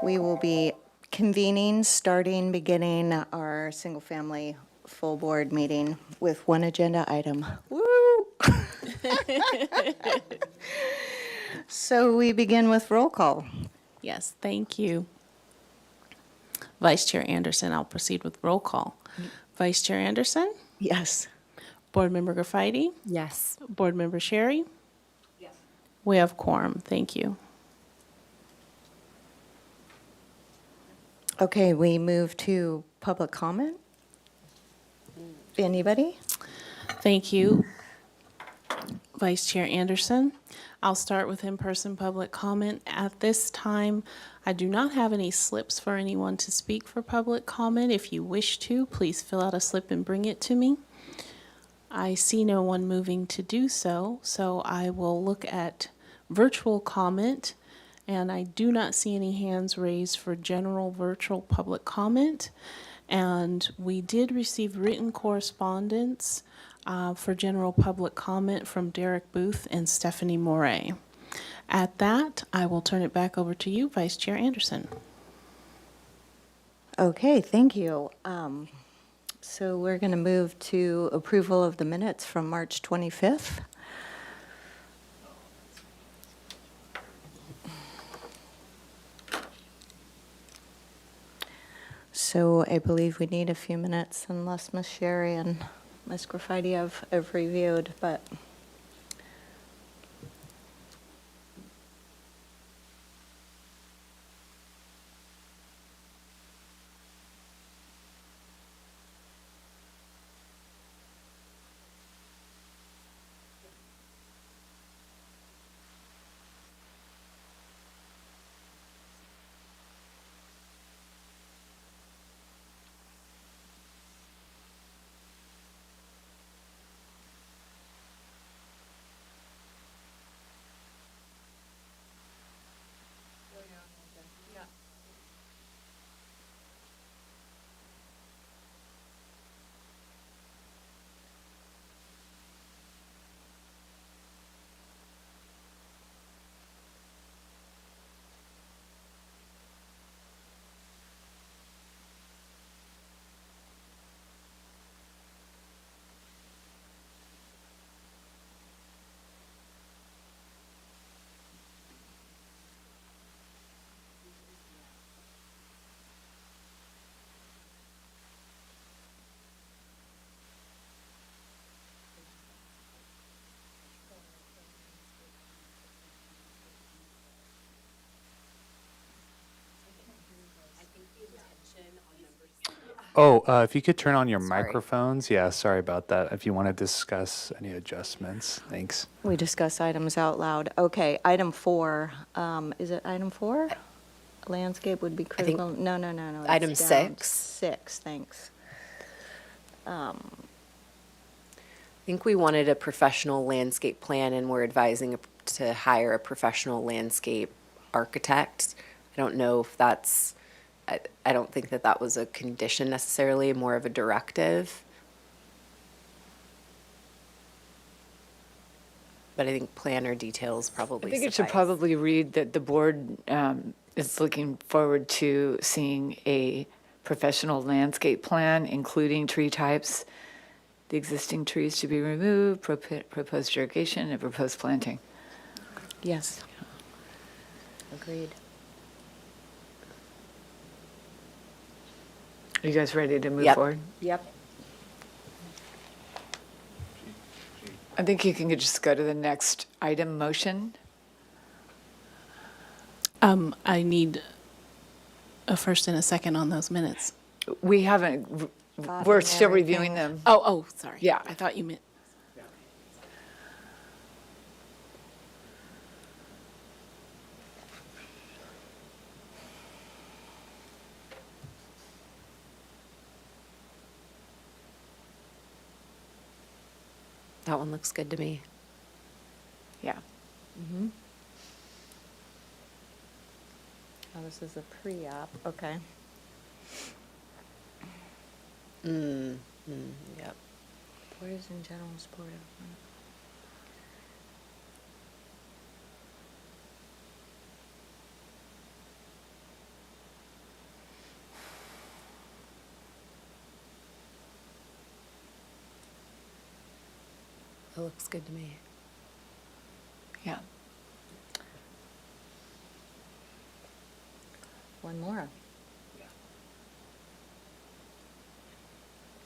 We will be beginning our single-family full board meeting with one agenda item. Woo! So we begin with roll call. Yes, thank you. Vice Chair Anderson, I'll proceed with roll call. Vice Chair Anderson, Yes. Board Member Graffiti, Yes. Board Member Sherry. Yes. We have quorum, thank you. Okay, we move to public comment. Anybody? Thank you, Vice Chair Anderson. I'll start with in-person public comment. At this time, I do not have any slips for anyone to speak for public comment. If you wish to, please fill out a slip and bring it to me. I see no one moving to do so, so I will look at virtual comment, and I do not see any hands raised for general virtual public comment. And we did receive written correspondence for general public comment from Derek Booth and Stephanie Moray. At that, I will turn it back over to you, Vice Chair Anderson. Okay, thank you. So we're going to move to approval of the minutes from March 25th. So I believe we need a few minutes unless Ms. Sherry and Ms. Graffiti have reviewed, but. If you could turn on your microphones. Yeah, sorry about that. If you want to discuss any adjustments. Thanks. We discuss items out loud. Okay, item 4. Is it item 4? Landscape would be critical. No. that's Item down. 6. 6, thanks. I think we wanted a professional landscape plan, and we're advising to hire a professional landscape architect. I don't know if that's, I don't think that was a condition necessarily, more of a directive. But I think planner details probably I think it should suffice. probably read that the board is looking forward to seeing a professional landscape plan, including tree types, the existing trees to be removed, proposed irrigation, and proposed planting. Yes. Agreed. Are you guys ready to move Yep. forward? Yep. I think you can just go to the next item, motion. I need a first and a second on those minutes. We haven't, Thought we're and still everything. reviewing them. Oh, sorry. Yeah. I thought you meant. That one looks good to me. Yeah. Oh, this is a pre-op, okay. Yep. Porters in general sport. That looks good to me. Yeah. One more.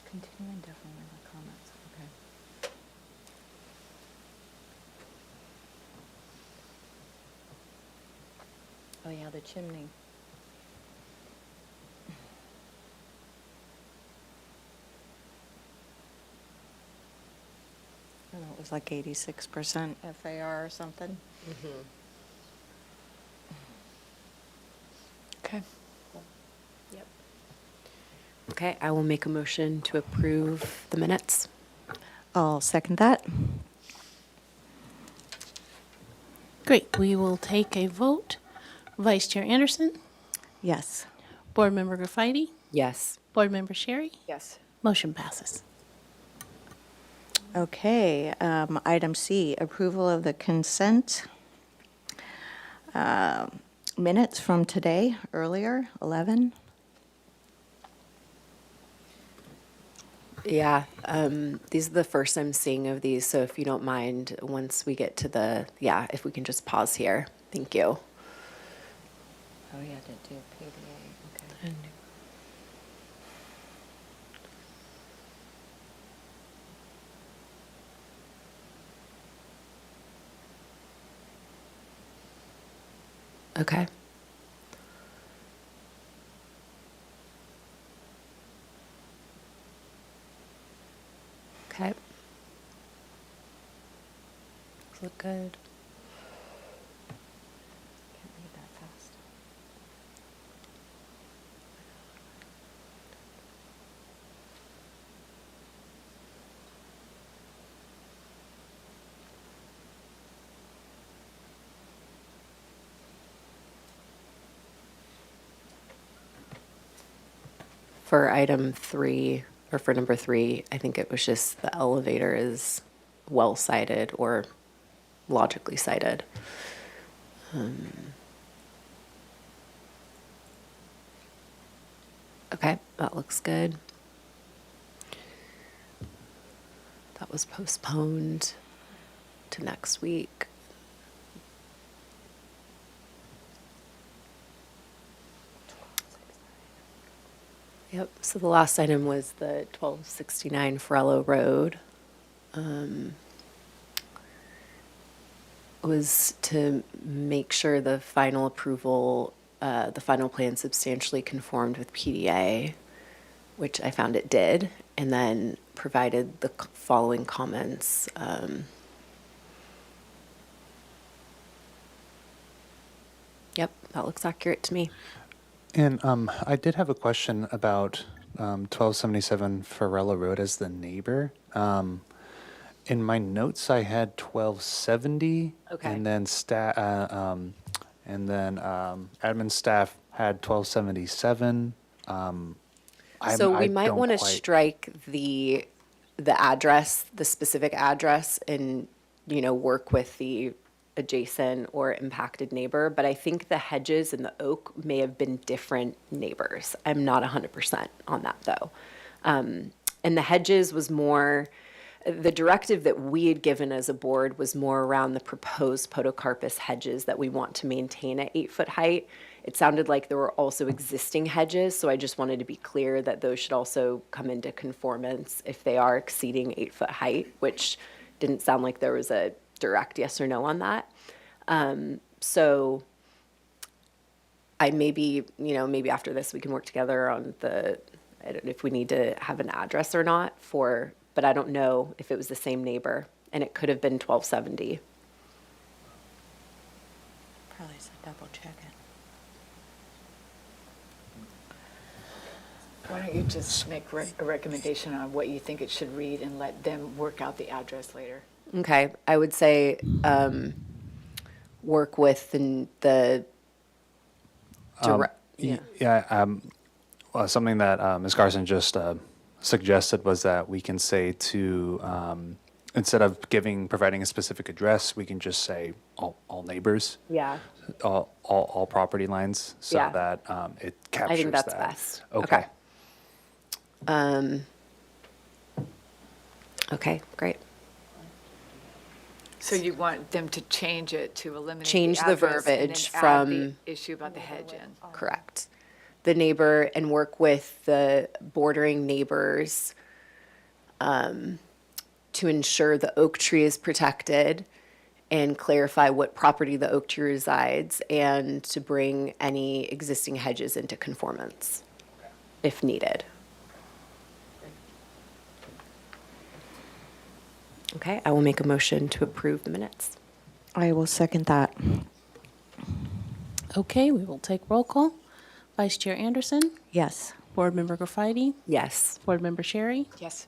Continue indefinitely with comments, okay. Oh, yeah, the chimney. I don't know, it was like 86% FAR or something. Okay. Yep. Okay, I will make a motion to approve the minutes. I'll second that. Great, we will take a vote. Vice Chair Anderson, Yes. Board Member Graffiti, Yes. Board Member Sherry, Yes. motion passes. Okay, item C, approval of the consent minutes from today, earlier, 11. Yeah, these are the first I'm seeing of these, so if you don't mind, once we get to if we can just pause here. Thank you. Oh, yeah, to do PDA, okay. Okay. Okay. Look good. Can't read that fast. For item 3, or for number 3, I think it was just the elevator is well cited or logically cited. Okay, that looks good. That was postponed to next week. Yep, so the last item was the 1269 Farello Road. Was to make sure the final approval, the final plan substantially conformed with PDA, which I found it did, and then provided the following comments. Yep, that looks accurate to me. And I did have a question about 1277 Farella Road as the neighbor. In my notes, I had 1270. Okay. And then admin staff had 1277. So we I might don't want to quite- strike the address, the specific address, and, work with the adjacent or impacted neighbor. But I think the hedges and the oak may have been different neighbors. I'm not 100% on that, though. And the hedges was more, the directive that we had given as a board was more around the proposed podocarpus hedges that we want to maintain at 8-foot height. It sounded like there were also existing hedges, so I just wanted to be clear that those should also come into conformance if they are exceeding 8-foot height, which didn't sound like there was a direct yes or no on that. So I maybe after this we can work together on I don't know if we need to have an address or not but I don't know if it was the same neighbor, and it could have been 1270. Probably should double check it. Why don't you just make a recommendation on what you think it should read and let them work out the address later? Okay, I would say work with the direct. Well, something that Ms. Carson just suggested was that we can say to, instead of providing a specific address, we can just say all neighbors, Yeah, all property lines, so Yeah. that it captures that. I think that's best. Okay. Okay, great. So you want them to change it to eliminate Change the address and then verbiage add from- the issue about the hedge in? Correct. The neighbor, and work with the bordering neighbors to ensure the oak tree is protected and clarify what property the oak tree resides, and to bring any existing hedges into conformance if needed. Okay, I will make a motion to approve the minutes. I will second that. Okay, we will take roll call. Vice Chair Anderson, Yes. Board Member Graffitti, Yes. Board Member Sherry, Yes.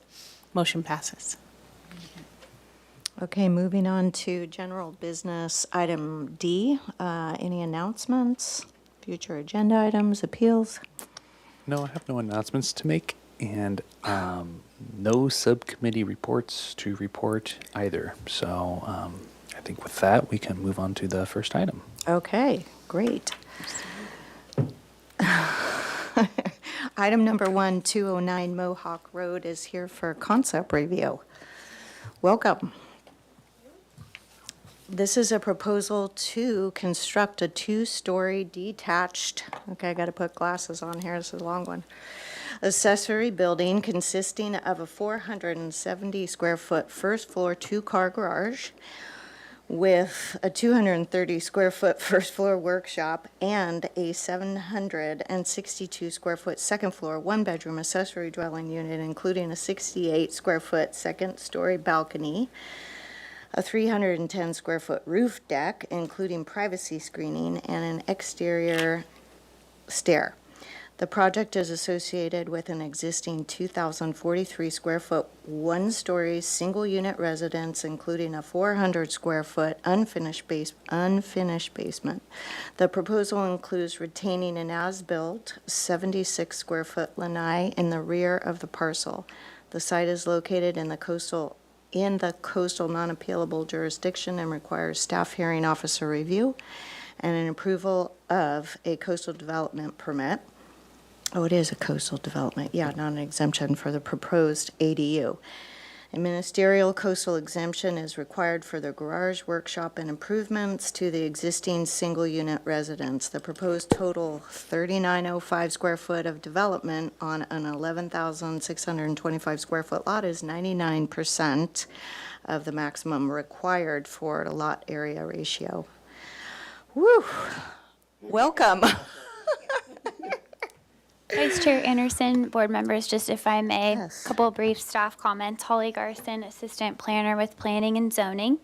motion passes. Okay, moving on to general business, item D. Any announcements, future agenda items, appeals? No, I have no announcements to make, and no subcommittee reports to report either. So I think with that, we can move on to the first item. Okay, great. Item number 1, 209 Mohawk Road is here for concept review. Welcome. This is a proposal to construct a 2-story detached, okay, I got to put glasses on here, this is a long one, accessory building consisting of a 470 square foot first floor 2-car garage with a 230 square foot first floor workshop and a 762 square foot second floor 1-bedroom accessory dwelling unit, including a 68 square foot second story balcony, a 310 square foot roof deck, including privacy screening, and an exterior stair. The project is associated with an existing 2,043 square foot 1-story single-unit residence, including a 400 square foot unfinished basement. The proposal includes retaining an as-built 76 square foot lanai in the rear of the parcel. The site is located in the coastal non-appealable jurisdiction and requires staff hearing officer review and an approval of a coastal development permit. Oh, it is a coastal development, yeah, not an exemption for the proposed ADU. A ministerial coastal exemption is required for the garage, workshop, and improvements to the existing single-unit residence. The proposed total 3,905 square foot of development on an 11,625 square foot lot is 99% of the maximum required for a lot area ratio. Woo! Welcome. Vice Chair Anderson, board members, just if I may, Yes. couple brief staff comments. Holly Garson, Assistant Planner with Planning and Zoning.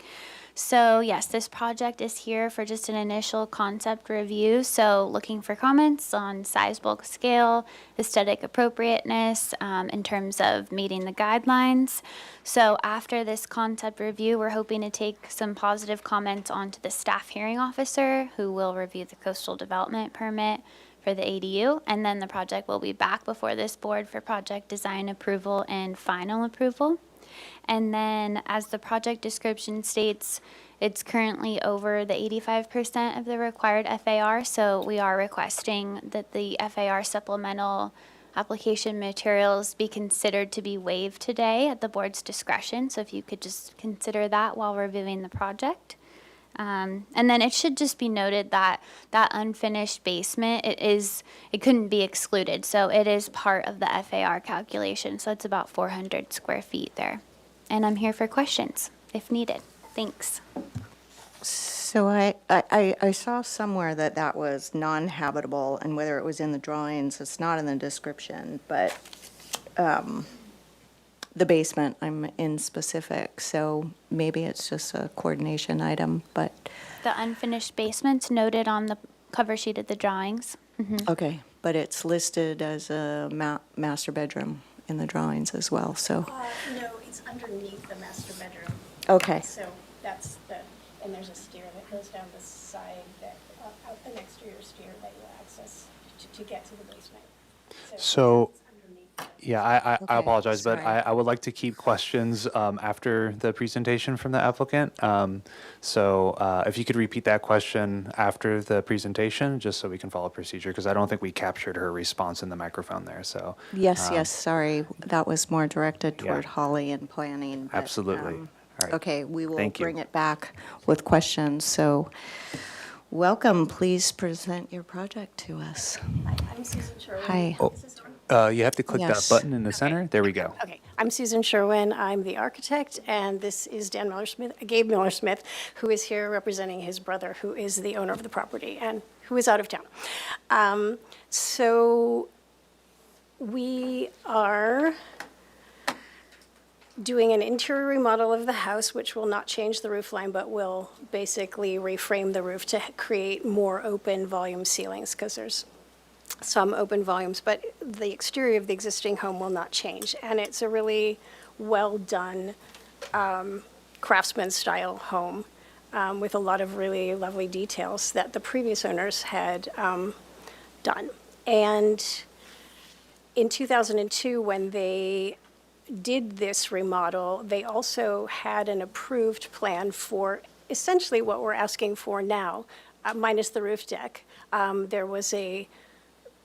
So yes, this project is here for just an initial concept review. So looking for comments on size, bulk, scale, aesthetic appropriateness in terms of meeting the guidelines. So after this concept review, we're hoping to take some positive comments onto the staff hearing officer, who will review the coastal development permit for the ADU, and then the project will be back before this board for project design approval and final approval. And then, as the project description states, it's currently over the 85% of the required FAR, so we are requesting that the FAR supplemental application materials be considered to be waived today at the board's discretion, so if you could just consider that while reviewing the project. And then it should just be noted that that unfinished basement, it couldn't be excluded. So it is part of the FAR calculation. So it's about 400 square feet there. And I'm here for questions if needed. Thanks. So I saw somewhere that was non-habitable, and whether it was in the drawings, it's not in the description, but the basement, I'm in specific, so maybe it's just a coordination item, but, The unfinished basement's noted on the cover sheet of the drawings. okay, but it's listed as a master bedroom in the drawings as well, so, No, it's underneath the master bedroom. okay, So that's and there's a stair that goes down the side an exterior stair that you'll access to get to the basement. So, it's underneath. yeah, I Okay, apologize, but sorry. I would like to keep questions after the presentation from the applicant. So if you could repeat that question after the presentation, just so we can follow procedure, because I don't think we captured her response in the microphone there, so. yes, sorry, that was more directed yeah. toward Holly and planning. But, Absolutely. All right. Okay, we will Thank you. bring it back with questions. So welcome, please present your project to us. I'm Susan Sherwin. Hi. Is this on? You have to click Yes. that button in the center. There we go. Okay, I'm Susan Sherwin. I'm the architect, and this is Gabe Miller Smith, who is here representing his brother, who is the owner of the property and who is out of town. So we are doing an interior remodel of the house, which will not change the roof line, but will basically reframe the roof to create more open volume ceilings, because there's some open volumes, but the exterior of the existing home will not change. And it's a really well-done craftsman-style home with a lot of really lovely details that the previous owners had done. And in 2002, when they did this remodel, they also had an approved plan for essentially what we're asking for now, minus the roof deck. There was a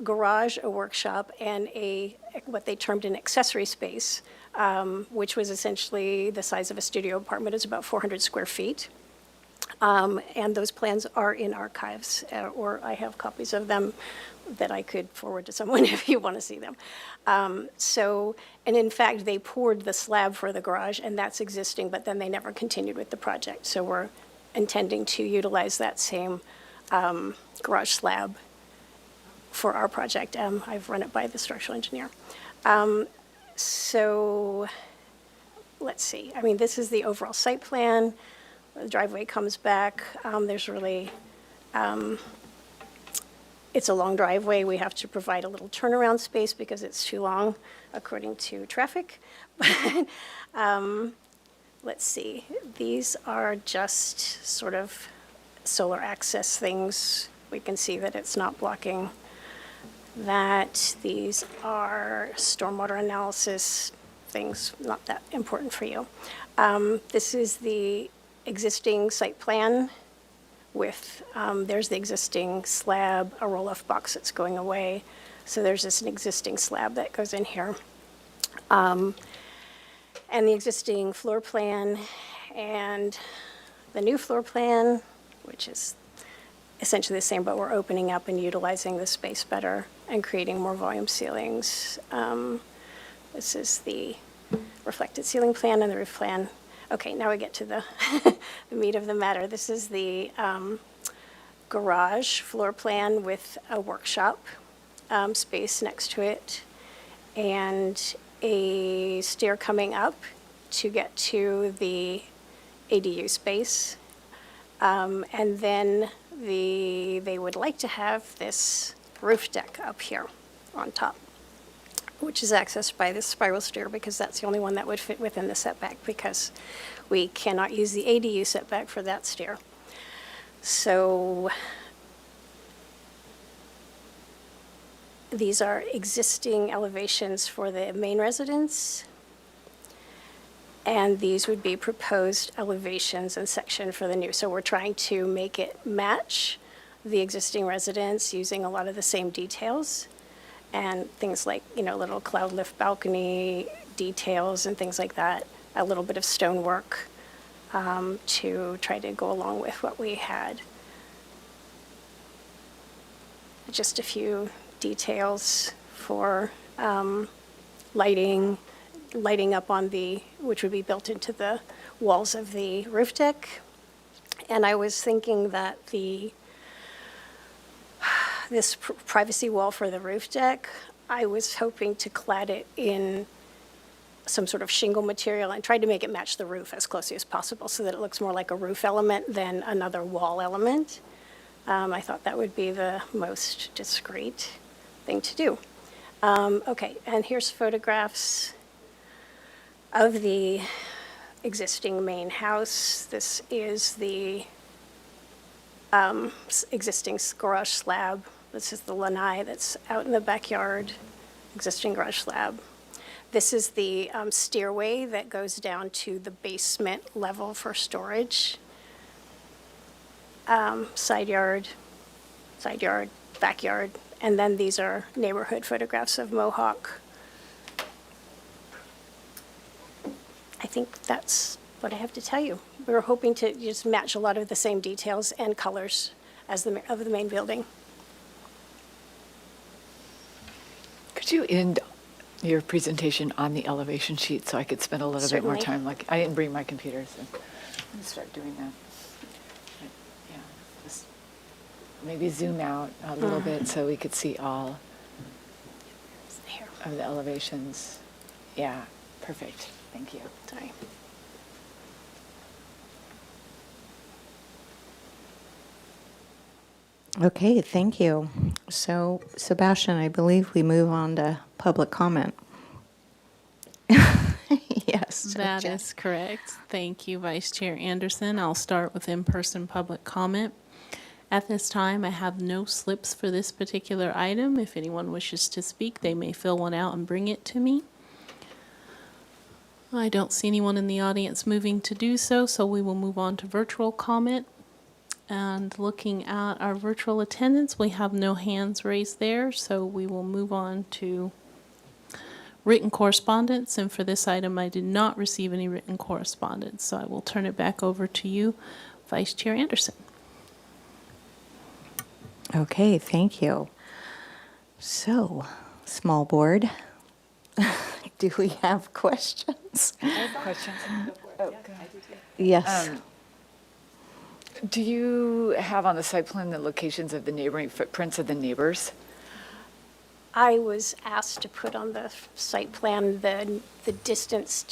garage, a workshop, and what they termed an accessory space, which was essentially the size of a studio apartment. It's about 400 square feet. And those plans are in archives, or I have copies of them that I could forward to someone if you want to see them. And in fact, they poured the slab for the garage, and that's existing, but then they never continued with the project. So we're intending to utilize that same garage slab for our project. I've run it by the structural engineer. So let's see. I mean, this is the overall site plan. The driveway comes back. There's really, it's a long driveway. We have to provide a little turnaround space because it's too long, according to traffic. Let's see. These are just sort of solar access things. We can see that it's not blocking that. These are stormwater analysis things, not that important for you. This is the existing site plan with, there's the existing slab, a roll-off box that's going away. So there's an existing slab that goes in here. And the existing floor plan and the new floor plan, which is essentially the same, but we're opening up and utilizing the space better and creating more volume ceilings. This is the reflected ceiling plan and the roof plan. Okay, now we get to the, the meat of the matter. This is the garage floor plan with a workshop space next to it and a stair coming up to get to the ADU space. And then they would like to have this roof deck up here on top, which is accessed by this spiral stair because that's the only one that would fit within the setback because we cannot use the ADU setback for that stair. So these are existing elevations for the main residence, and these would be proposed elevations and section for the new. So we're trying to make it match the existing residence using a lot of the same details and things like, you know, little cloud lift balcony details and things like that, a little bit of stonework to try to go along with what we had. Just a few details for lighting up on which would be built into the walls of the roof deck. And I was thinking that this privacy wall for the roof deck, I was hoping to clad it in some sort of shingle material and tried to make it match the roof as closely as possible so that it looks more like a roof element than another wall element. I thought that would be the most discreet thing to do. Okay, and here's photographs of the existing main house. This is the existing garage slab. This is the lanai that's out in the backyard, existing garage slab. This is the stairway that goes down to the basement level for storage. Side yard, backyard, and then these are neighborhood photographs of Mohawk. I think that's what I have to tell you. We were hoping to just match a lot of the same details and colors as of the main building. Could you end your presentation on the elevation sheet so I could spend a little bit more Certainly. time? Like, I didn't bring my computer, so I'm going to start doing that. But, yeah, just maybe zoom out a little bit so we could see all Here, of the elevations. Yeah, perfect. Thank you. sorry. Okay, thank you. So, Sebastian, I believe we move on to public comment. Yes. That Jen. is correct. Thank you, Vice Chair Anderson. I'll start with in-person public comment. At this time, I have no slips for this particular item. If anyone wishes to speak, they may fill one out and bring it to me. I don't see anyone in the audience moving to do so, so we will move on to virtual comment. And looking at our virtual attendance, we have no hands raised there, so we will move on to written correspondence. And for this item, I did not receive any written correspondence, so I will turn it back over to you, Vice Chair Anderson. Okay, thank you. So, small board, do we have questions? I have questions. Oh, go ahead. Yes. Do you have on the site plan the locations of the neighboring footprints of the neighbors? I was asked to put on the site plan the distance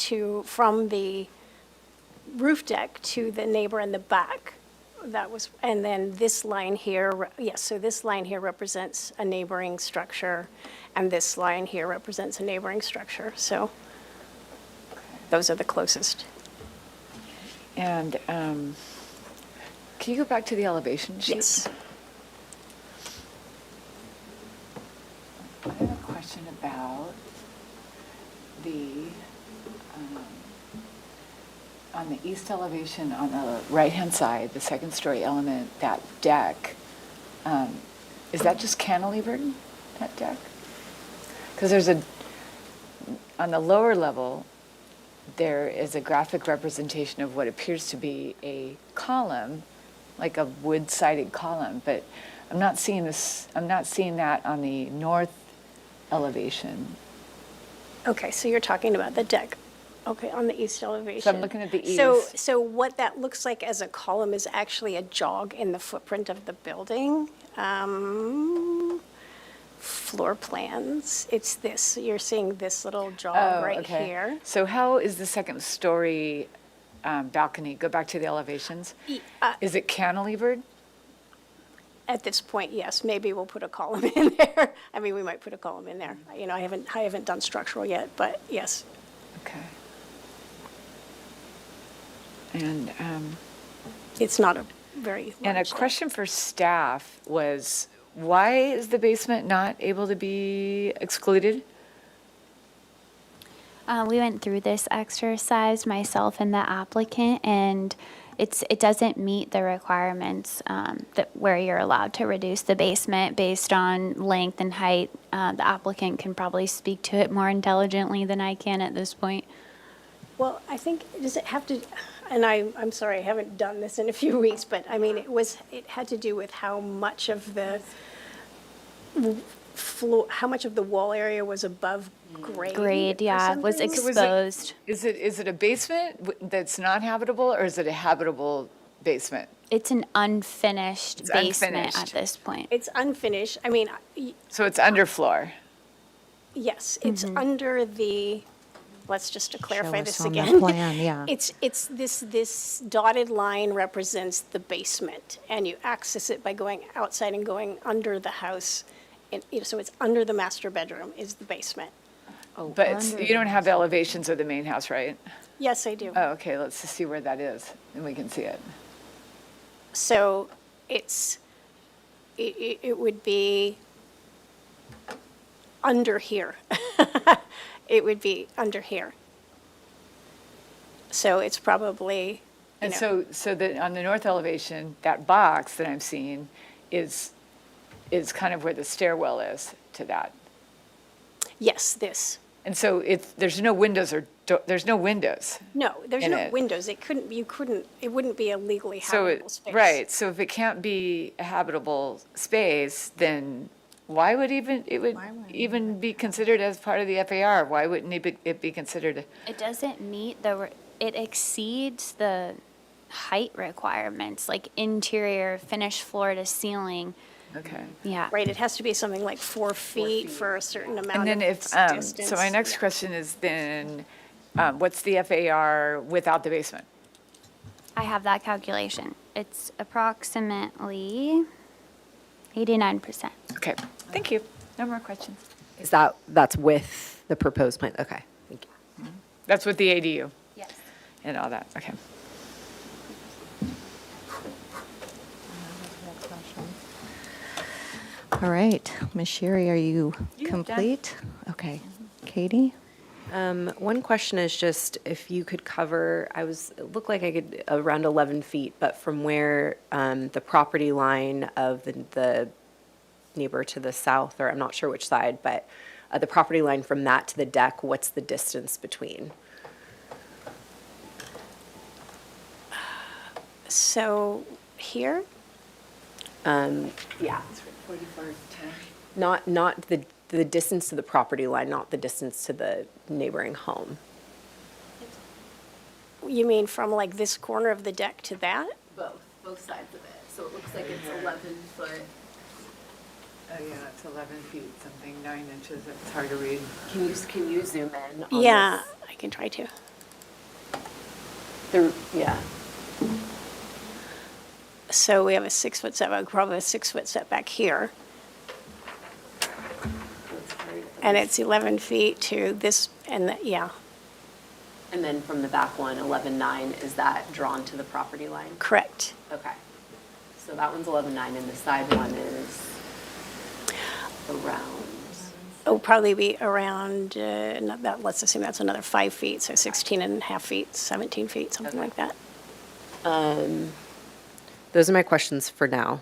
from the roof deck to the neighbor in the back. That was, and then this line here, yes, so this line here represents a neighboring structure, and this line here represents a neighboring structure, so those are the closest. And can you go back to the elevation sheet? Yes. I have a question about the, on the east elevation, on the right-hand side, the second-story element, that deck, is that just cantilevered, that deck? Because there's on the lower level, there is a graphic representation of what appears to be a column, like a wood-sided column, but I'm not seeing that on the north elevation. Okay, so you're talking about the deck, okay, on the east elevation. So I'm looking at the east. So what that looks like as a column is actually a jog in the footprint of the building. Floor plans, it's this, you're seeing this little jog right okay. here. So how is the second story balcony, go back to the elevations? Is it cantilevered? At this point, yes, maybe we'll put a column in there. I mean, we might put a column in there. You know, I haven't done structural yet, but yes. Okay. And It's not a very a large deck. question for staff was, why is the basement not able to be excluded? We went through this exercise, myself and the applicant, and it doesn't meet the requirements where you're allowed to reduce the basement based on length and height. The applicant can probably speak to it more intelligently than I can at this point. Well, I think, does it have to, and I'm sorry, I haven't done this in a few weeks, but I mean, it had to do with how much of the floor, how much of the wall area was above grade. Grade, or yeah, was something? exposed. Is it a basement that's not habitable, or is it a habitable basement? It's an unfinished It's basement unfinished. at this point. It's unfinished. I mean, So it's underfloor? yes, it's under the, let's just to clarify Show us this on the again. plan, yeah. It's this dotted line represents the basement, and you access it by going outside and going under the house. And, so it's under the master bedroom is the basement. But you don't have the elevations of the main house, right? Yes, I do. Oh, okay, let's just see where that is, and we can see it. So it would be under here. It would be under here. So it's probably, you And know, so that on the north elevation, that box that I'm seeing is kind of where the stairwell is to that. yes, this. And so there's no windows there's no windows. No, there's In no it. windows. It wouldn't be a legally So, habitable space. right, so if it can't be a habitable space, then why would it would even be considered as part of the FAR? Why wouldn't it be considered? It doesn't meet it exceeds the height requirements, like interior, finished floor to ceiling. Okay. Yeah. Right, it has to be something like 4 feet for a certain And amount then of if, distance. so my next Yeah. question is then, what's the FAR without the basement? I have that calculation. It's approximately 89%. Okay, thank you. No more questions. That's with the proposed plan? Okay, thank you. That's with the ADU Yes. and all that, okay. All right, Ms. Sherry, are you Yeah, done. complete? Okay, Katie? One question is just if you could cover, it looked like I could, around 11 feet, but from where the property line of the neighbor to the south, or I'm not sure which side, but the property line from that to the deck, what's the distance between? So here, Yeah. Not the distance to the property line, not the distance to the neighboring home. you mean from like this corner of the deck to that? Both sides of it. So it looks like it's 11 foot. Oh, yeah, it's 11 feet, something, 9 inches, it's hard to read. Can you zoom in on Yeah, I can try to. Yeah. So we have a 6-foot setback, probably a 6-foot setback here. And it's 11 feet to this, yeah, And then from the back one, 11.9, is that drawn to the property line? correct. Okay. So that one's 11.9 and the side one is around. It'll probably be around, let's assume that's another 5 feet, so 16 and a half feet, 17 feet, something like that. Those are my questions for now.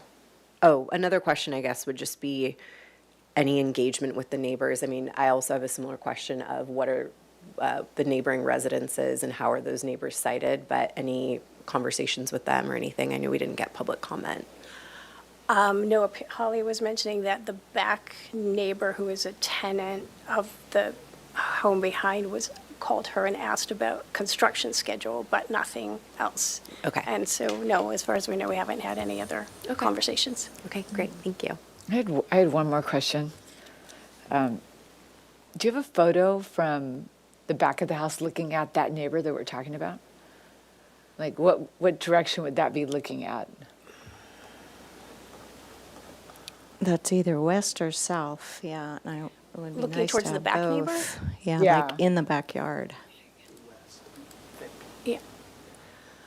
Oh, another question, I guess, would just be any engagement with the neighbors. I mean, I also have a similar question of what are the neighboring residences and how are those neighbors cited, but any conversations with them or anything? I know we didn't get public comment. No, Holly was mentioning that the back neighbor who is a tenant of the home behind called her and asked about construction schedule, but nothing else. Okay. And so, no, as far as we know, we haven't had any other conversations. Okay, great, thank you. I had one more question. Do you have a photo from the back of the house looking at that neighbor that we're talking about? Like, what direction would that be looking at? That's either west or south, yeah. And it would be Looking nice to towards the have back neighbor? both. Yeah, Yeah. like in the backyard. Yeah.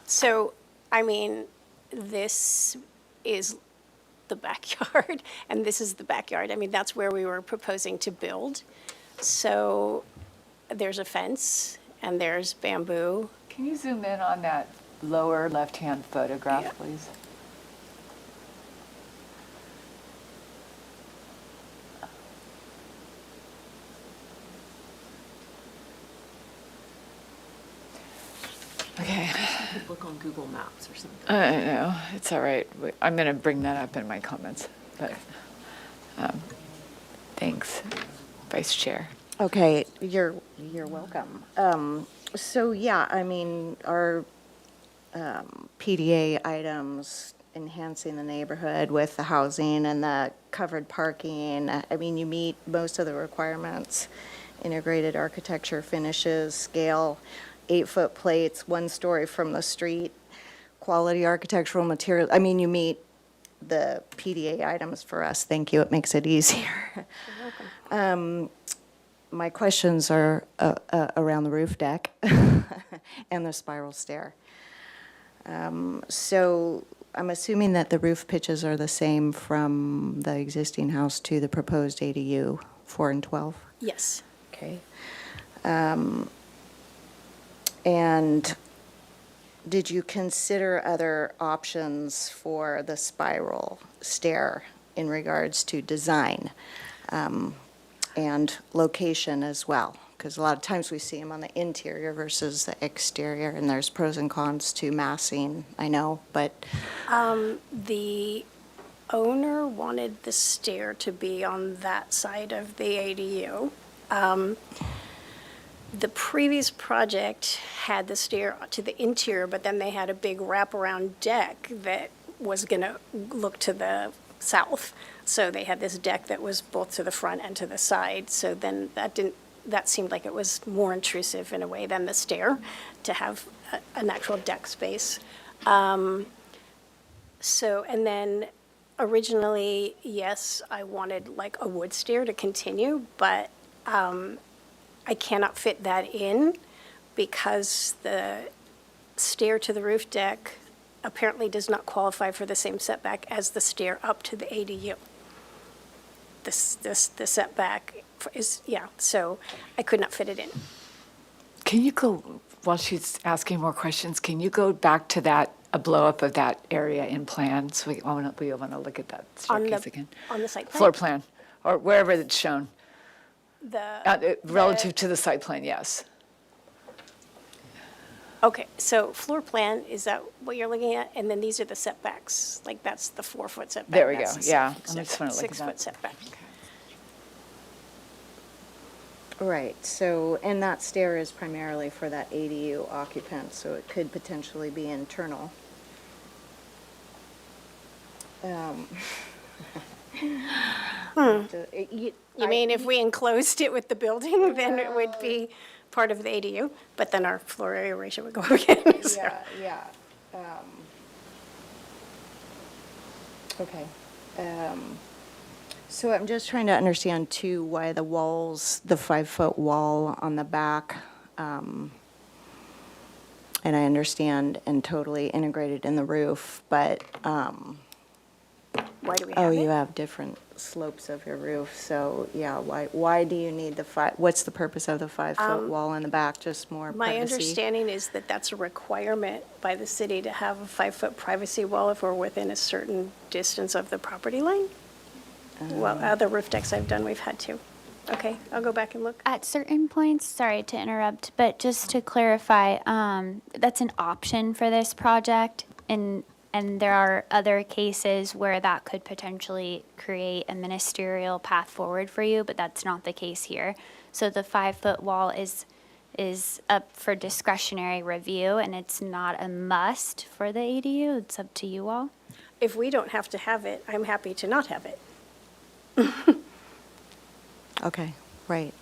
So, I mean, this is the backyard, and this is the backyard. I mean, that's where we were proposing to build. So there's a fence, and there's bamboo. Can you zoom in on that lower left-hand photograph, Yeah. please? Okay. Look on Google Maps or something. I know, it's all right. I'm going to bring that up in my comments, but thanks, Vice Chair. Okay, you're welcome. So, yeah, I mean, our PDA items, enhancing the neighborhood with the housing and the covered parking, I mean, you meet most of the requirements. Integrated architecture, finishes, scale, 8-foot plates, 1 story from the street, quality architectural material. I mean, you meet the PDA items for us. Thank you, it makes it easier. My questions are around the roof deck and the spiral stair. So I'm assuming that the roof pitches are the same from the existing house to the proposed ADU, 4 and 12? Yes. Okay. And did you consider other options for the spiral stair in regards to design and location as well? Because a lot of times we see them on the interior versus the exterior, and there's pros and cons to massing, I know, but, The owner wanted the stair to be on that side of the ADU. The previous project had the stair to the interior, but then they had a big wraparound deck that was going to look to the south. So they had this deck that was both to the front and to the side. So then that seemed like it was more intrusive in a way than the stair to have an actual deck space. So, and then originally, yes, I wanted like a wood stair to continue, but I cannot fit that in because the stair to the roof deck apparently does not qualify for the same setback as the stair up to the ADU. The setback is, yeah, so I could not fit it in. Can you go, while she's asking more questions, can you go back to that, a blow-up of that area in plan? So we want to look at that staircase again. On the site plan? Floor plan, or wherever it's shown, The, relative to the site plan, yes. okay, so floor plan, is that what you're looking at? And then these are the setbacks, like that's the 4-foot setback. There we that's go, the yeah. six- I just wanna look at that. 6-foot setback. right, so, and that stair is primarily for that ADU occupant, so it could potentially be internal. You mean if we enclosed it with the building, then it would be part of the ADU, but then our floor area ratio would go up again. so. Yeah. Okay. So I'm just trying to understand too, why the walls, the 5-foot wall on the back, and I understand and totally integrated in the roof, but, Why do we oh, have you it? have different slopes of your roof, so, yeah, why do you need what's the purpose of the 5-foot wall in the back, just more My privacy? understanding is that that's a requirement by the city to have a 5-foot privacy wall if we're within a certain distance of the property line. Well, other roof decks I've done, we've had to. Okay, I'll go back and look. At certain points, sorry to interrupt, but just to clarify, that's an option for this project, and there are other cases where that could potentially create a ministerial path forward for you, but that's not the case here. So the 5-foot wall is up for discretionary review, and it's not a must for the ADU. It's up to you all. If we don't have to have it, I'm happy to not have it. Okay, right.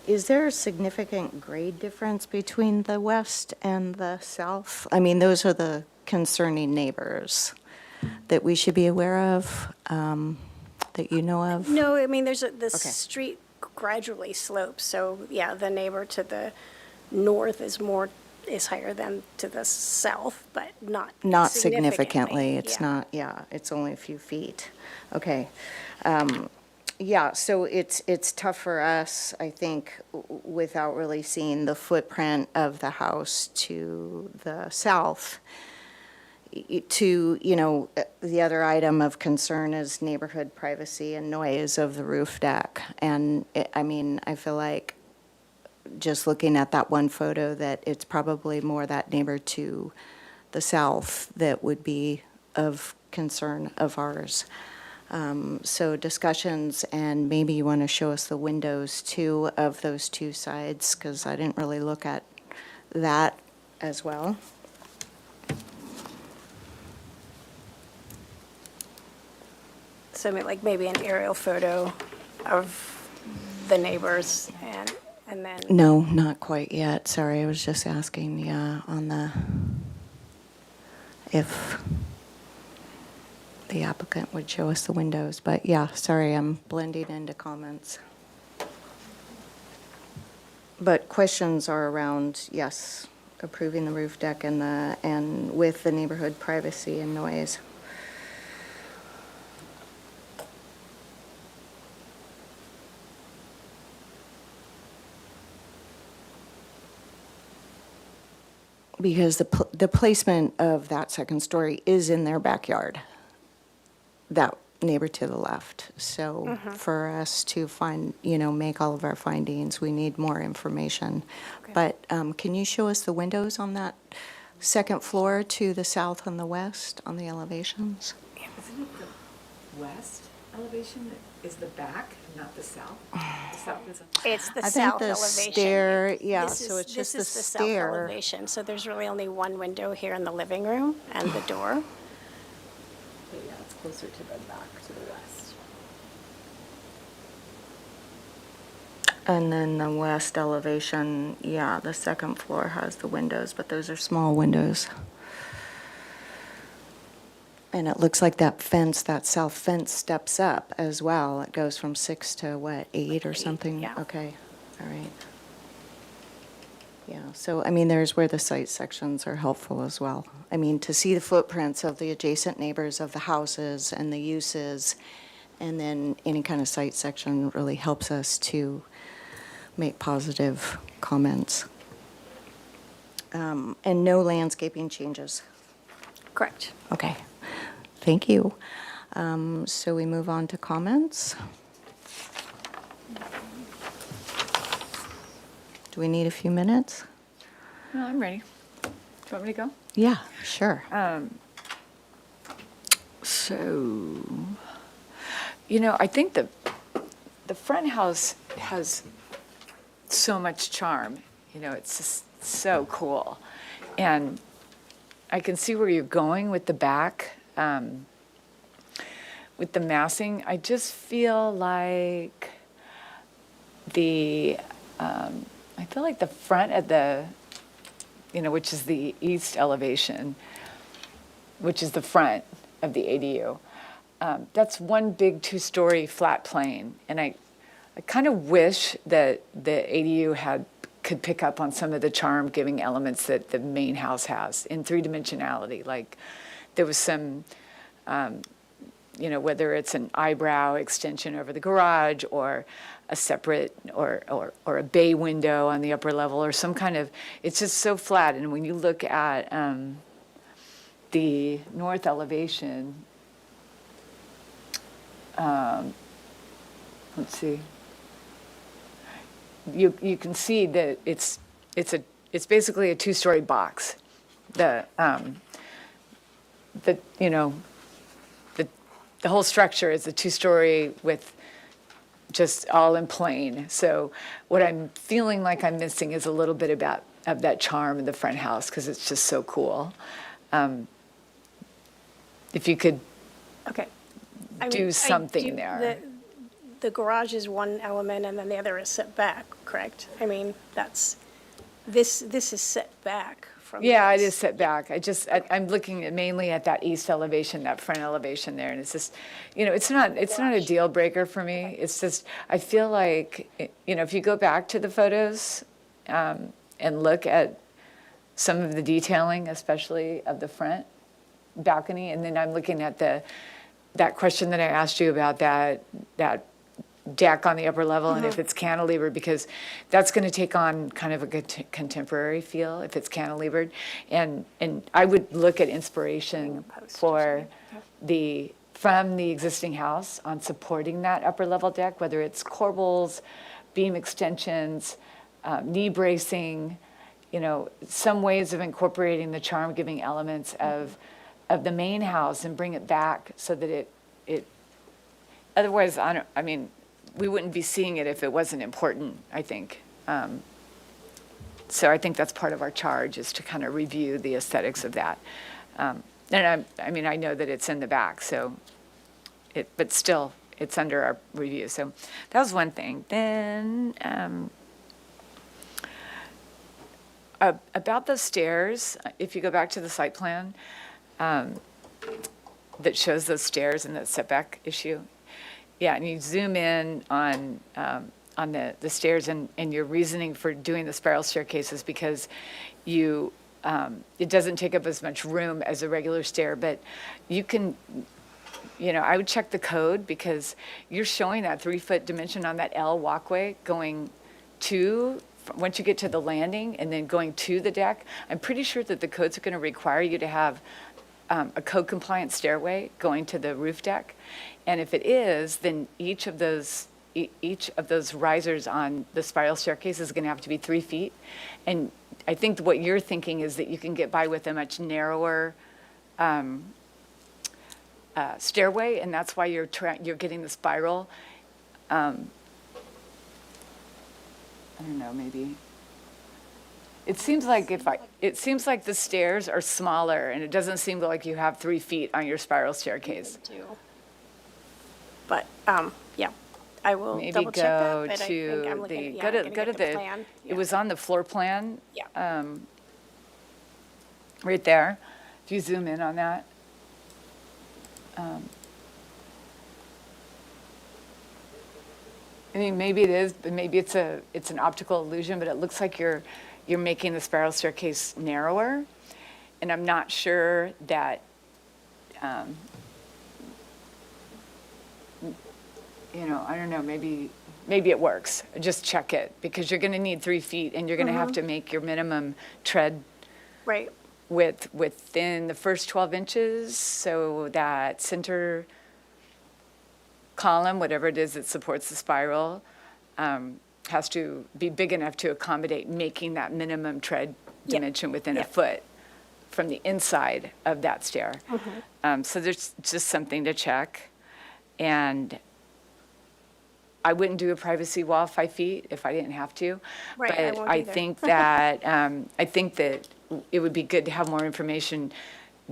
Is there a significant grade difference between the west and the south? I mean, those are the concerning neighbors that we should be aware of, that you know of? No, I mean, the Okay. street gradually slopes, so yeah, the neighbor to the north is higher than to the south, but not Not significantly, it's yeah. not, yeah, it's only a few feet. Okay. Yeah, so it's tough for us, I think, without really seeing the footprint of the house to the south. The other item of concern is neighborhood privacy and noise of the roof deck. And, I feel like, just looking at that one photo, that it's probably more that neighbor to the south that would be of concern of ours. So discussions, and maybe you want to show us the windows too of those two sides, because I didn't really look at that as well. So maybe an aerial photo of the neighbors and then. No, not quite yet. Sorry, I was just asking, yeah, if the applicant would show us the windows. But yeah, sorry, I'm blending into comments. But questions are around, yes, approving the roof deck and with the neighborhood privacy and noise. Because the placement of that second story is in their backyard. That neighbor to the left. So for us to make all of our findings, we need more information. But can you show us the windows on that second floor to the south and the west on the elevations? Isn't it the west elevation that is the back, not the south? The south is It's the I think south the elevation. stair, yeah, This so is- it's just the This is the south stair. elevation, so there's really only one window here in the living room and the door. But yeah, it's closer to the back, to the west. And then the west elevation, yeah, the second floor has the windows, but those are small windows. And it looks like that fence, that south fence steps up as well. It goes from 6 to what, 8 or something? yeah. Okay, all right. Yeah, so, I mean, there's where the site sections are helpful as well. I mean, to see the footprints of the adjacent neighbors of the houses and the uses, and then any kind of site section really helps us to make positive comments. And no landscaping changes. Correct. Okay, thank you. So we move on to comments. Do we need a few minutes? No, I'm ready. Do you want me to go? Yeah, sure. So, I think the front house has so much charm. It's just so cool. And I can see where you're going with the back, with the massing. I just feel like the front of the, which is the east elevation, which is the front of the ADU, that's one big two-story flat plane. And I kind of wish that the ADU could pick up on some of the charm-giving elements that the main house has in three-dimensionality. Like there was some, whether it's an eyebrow extension over the garage or a separate or a bay window on the upper level or some kind of, it's just so flat. And when you look at the north elevation, let's see. You can see that it's basically a two-story box. The whole structure is a two-story with just all in plain. So what I'm feeling like I'm missing is a little bit of that charm in the front house because it's just so cool. If you could Okay. do something there. The garage is one element, and then the other is set back, correct? I mean, this is set back from Yeah, it this. is set back. I'm looking mainly at that east elevation, that front elevation there, and it's just, it's not a deal breaker for me. It's just, I feel like, if you go back to the photos and look at some of the detailing, especially of the front balcony, and then I'm looking at that question that I asked you about that deck on the upper level and if it's cantilevered, because that's going to take on kind of a contemporary feel if it's cantilevered. And I would look at inspiration from the existing house on supporting that upper level deck, whether it's corbels, beam extensions, knee bracing, some ways of incorporating the charm-giving elements of the main house and bring it back so that it otherwise, we wouldn't be seeing it if it wasn't important, I think. So I think that's part of our charge is to kind of review the aesthetics of that. And I know that it's in the back, but still, it's under our review. So that was one thing. Then about the stairs, if you go back to the site plan that shows those stairs and that setback issue, yeah, and you zoom in on the stairs and your reasoning for doing the spiral staircases because it doesn't take up as much room as a regular stair, but you can, I would check the code because you're showing that 3-foot dimension on that L walkway going once you get to the landing and then going to the deck. I'm pretty sure that the codes are going to require you to have a code-compliant stairway going to the roof deck? And if it is, then each of those risers on the spiral staircase is going to have to be 3 feet. And I think what you're thinking is that you can get by with a much narrower stairway, and that's why you're getting the spiral. I don't know, maybe. It seems like the stairs are smaller, and it doesn't seem like you have 3 feet on your spiral staircase. do. But, yeah, I will Maybe double check go that, but I to think I'm the, looking, yeah, go I'm to, gonna go to get the the, plan. it was on the floor plan, Yeah, right there. If you zoom in on that. I mean, maybe it is, but maybe it's an optical illusion, but it looks like you're making the spiral staircase narrower. And I'm not sure that, I don't know, maybe it works. Just check it, because you're going to need 3 feet, and you're going to have to make your minimum tread right, within the first 12 inches, so that center column, whatever it is that supports the spiral, has to be big enough to accommodate making that minimum tread Yep. dimension within a Yep. foot from the inside of that stair. So there's just something to check. And I wouldn't do a privacy wall 5 feet if I didn't have to. Right, I But won't I either. think that it would be good to have more information,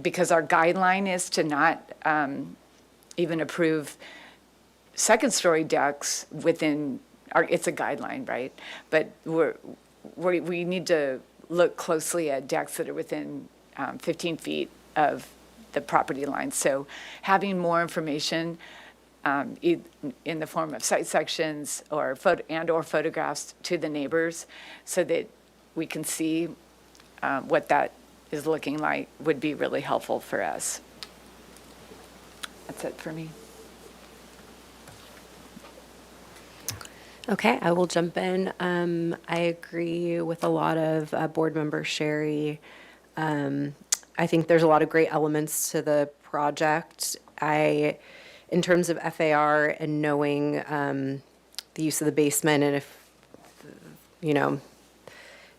because our guideline is to not even approve second-story decks within it's a guideline, right? But we need to look closely at decks that are within 15 feet of the property line. So having more information in the form of site sections or photographs to the neighbors, so that we can see what that is looking like, would be really helpful for us. That's it for me. Okay, I will jump in. I agree with a lot of board member Sherry. I think there's a lot of great elements to the project. In terms of FAR and knowing the use of the basement, and if,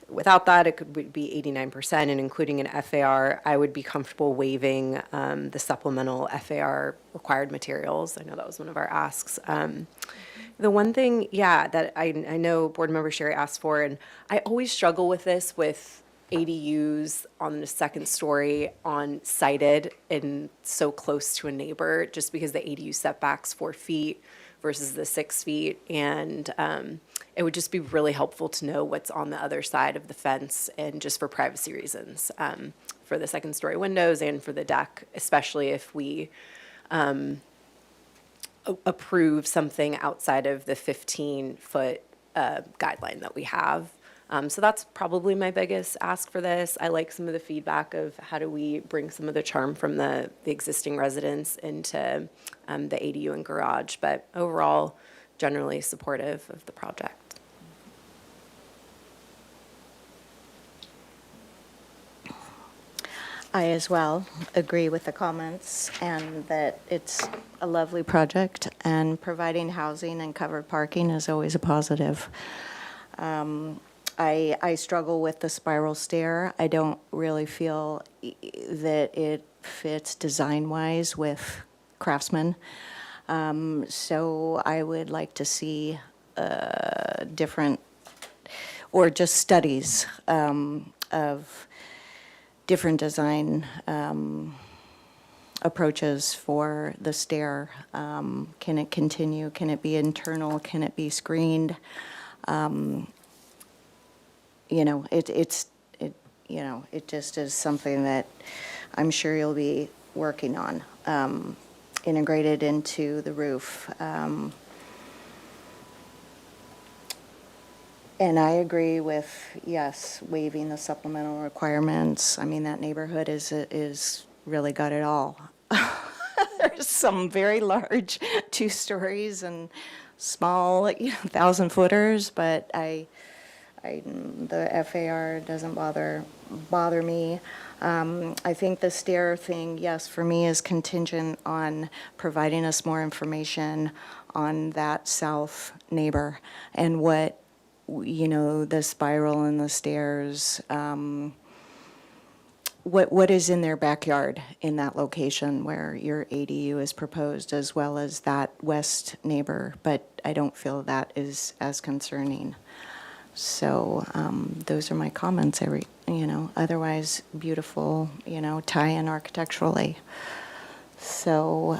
without that, it would be 89%, and including an FAR, I would be comfortable waiving the supplemental FAR required materials. I know that was one of our asks. The one thing, that I know Board Member Sherry asked for, and I always struggle with this with ADUs on the second story on sited and so close to a neighbor, just because the ADU setback's 4 feet versus the 6 feet. And it would just be really helpful to know what's on the other side of the fence, and just for privacy reasons, for the second story windows and for the deck, especially if we approve something outside of the 15-foot guideline that we have. So that's probably my biggest ask for this. I like some of the feedback of how do we bring some of the charm from the existing residents into the ADU and garage, but overall, generally supportive of the project. I as well agree with the comments, and that it's a lovely project, and providing housing and covered parking is always a positive. I struggle with the spiral stair. I don't really feel that it fits design-wise with Craftsman. So I would like to see different, or just studies of different design approaches for the stair. Can it continue? Can it be internal? Can it be screened? It just is something that I'm sure you'll be working on, integrated into the roof. And I agree with, yes, waiving the supplemental requirements. I mean, that neighborhood is really got it all. There's some very large 2 stories and small, 1,000-footers, but I The FAR doesn't bother me. I think the stair thing, yes, for me is contingent on providing us more information on that south neighbor and what, the spiral and the stairs, what is in their backyard in that location where your ADU is proposed, as well as that west neighbor, but I don't feel that is as concerning. So those are my comments. Otherwise beautiful, tie-in architecturally. So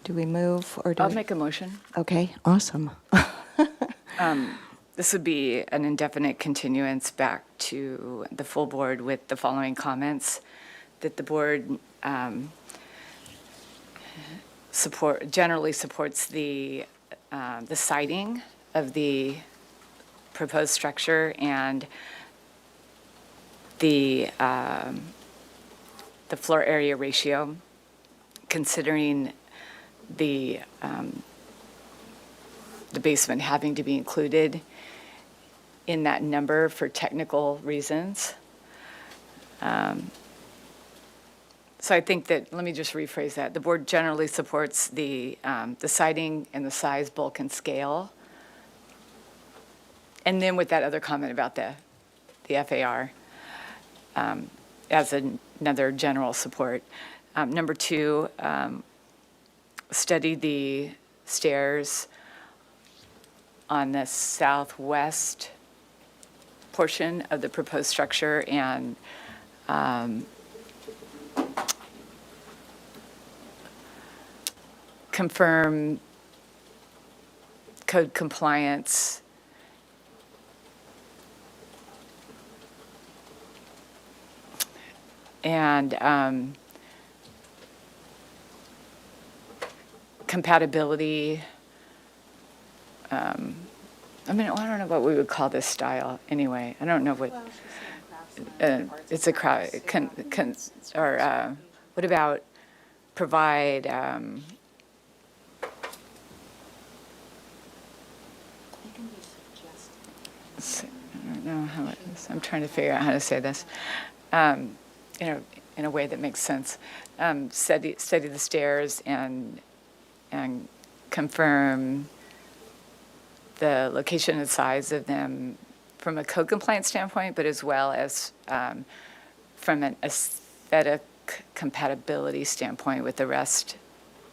do we move or do I'll we? make a motion. Okay, awesome. This would be an indefinite continuance back to the full board with the following comments, that the board generally supports the siding of the proposed structure and the floor area ratio, considering the basement having to be included in that number for technical reasons. So I think that, let me just rephrase that. The board generally supports the siding and the size, bulk, and scale. And then with that other comment about the FAR as another general support. Number 2, study the stairs on the southwest portion of the proposed structure and confirm code compliance and compatibility. I don't know what we would call this style anyway. I don't know what. It's a crowd. What about provide? I don't know how I'm trying to figure out how to say this. In a way that makes sense. Study the stairs and confirm the location and size of them from a code compliance standpoint, but as well as from an aesthetic compatibility standpoint with the rest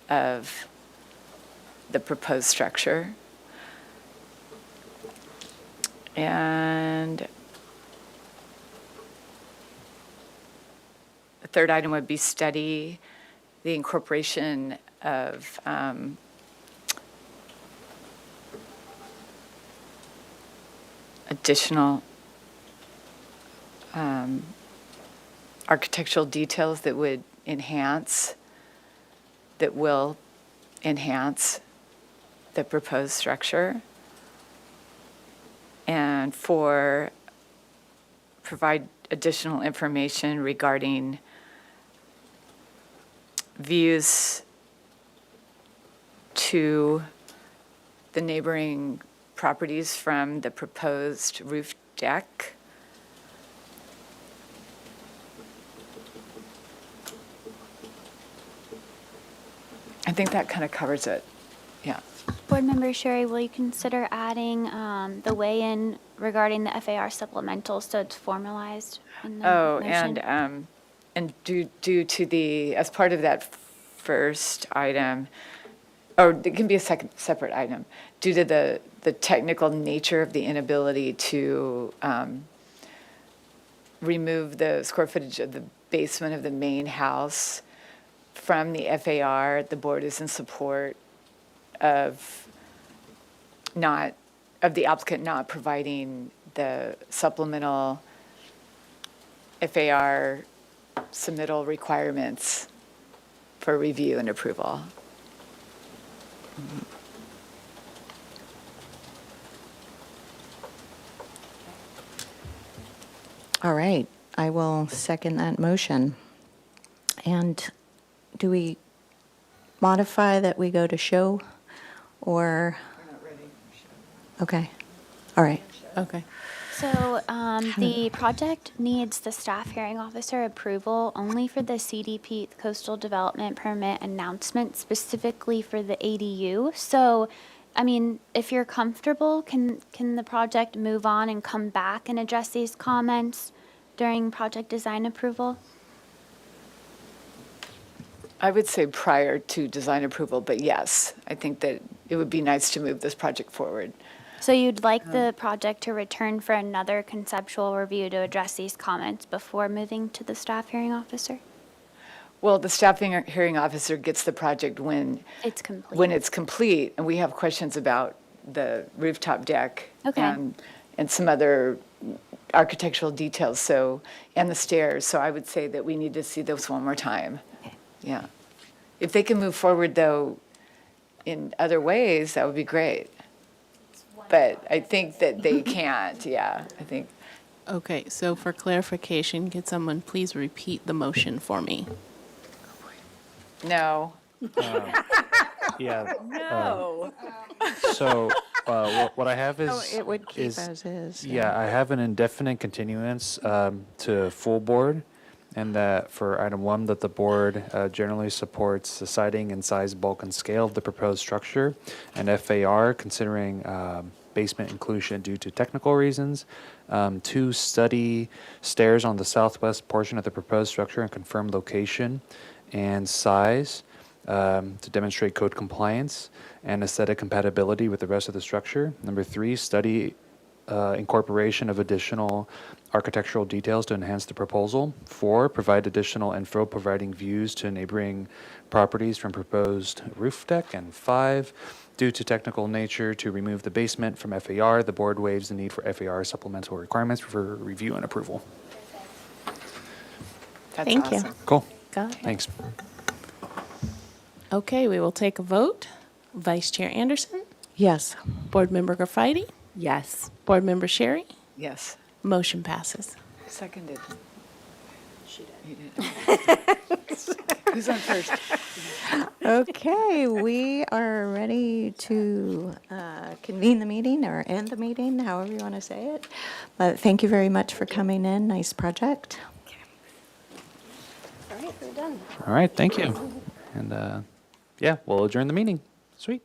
of the proposed structure. And the third item would be study the incorporation of additional architectural details that will enhance the proposed structure. And 4, provide additional information regarding views to the neighboring properties from the proposed roof deck. I think that kind of covers it. Yeah. Board Member Sherry, will you consider adding the weigh-in regarding the FAR supplemental so it's formalized in the motion? And due to the, as part of that first item, or it can be a separate item, due to the technical nature of the inability to remove the square footage of the basement of the main house from the FAR, the board is in support of the applicant not providing the supplemental FAR submittal requirements for review and approval. All right, I will second that motion. And do we modify that we go to show or? We're not ready for Okay, all right. show. Okay. So the project needs the staff hearing officer approval only for the CDP coastal development permit announcement, specifically for the ADU. So, I mean, if you're comfortable, can the project move on and come back and address these comments during project design approval? I would say prior to design approval, but yes, I think that it would be nice to move this project forward. So you'd like the project to return for another conceptual review to address these comments before moving to the staff hearing officer? Well, the staff hearing officer gets the project when It's complete. it's complete, and we have questions about the rooftop deck Okay. and some other architectural details, so, and the stairs. So I would say that we need to see those one more time. Okay. Yeah. If they can move forward, though, in other ways, that would be great. But I think that they can't, yeah, I think. Okay, so for clarification, could someone please repeat the motion for me? No. Yeah. No. So what I have is. Oh, it would keep is- as is. Yeah, I have an indefinite continuance to full board, and that for item 1, that the board generally supports the siding and size, bulk, and scale of the proposed structure, and FAR considering basement inclusion due to technical reasons. 2, study stairs on the southwest portion of the proposed structure and confirm location and size to demonstrate code compliance and aesthetic compatibility with the rest of the structure. Number 3, study incorporation of additional architectural details to enhance the proposal. 4, provide additional info providing views to neighboring properties from proposed roof deck. And 5, due to technical nature, to remove the basement from FAR, the board waives the need for FAR supplemental requirements for review and approval. That's Thank you. awesome. Cool. Got it. Thanks. Okay, we will take a vote. Vice Chair Anderson, Yes. Board Member Graffiti, Yes. Board Member Sherry, Yes. motion passes. Seconded. She did. Who's on first? Okay, we are ready to convene the meeting or end the meeting, however you want to say it. But thank you very much for coming in. Nice project. All right, we're done. All right, thank you. And yeah, we'll adjourn the meeting. Sweet.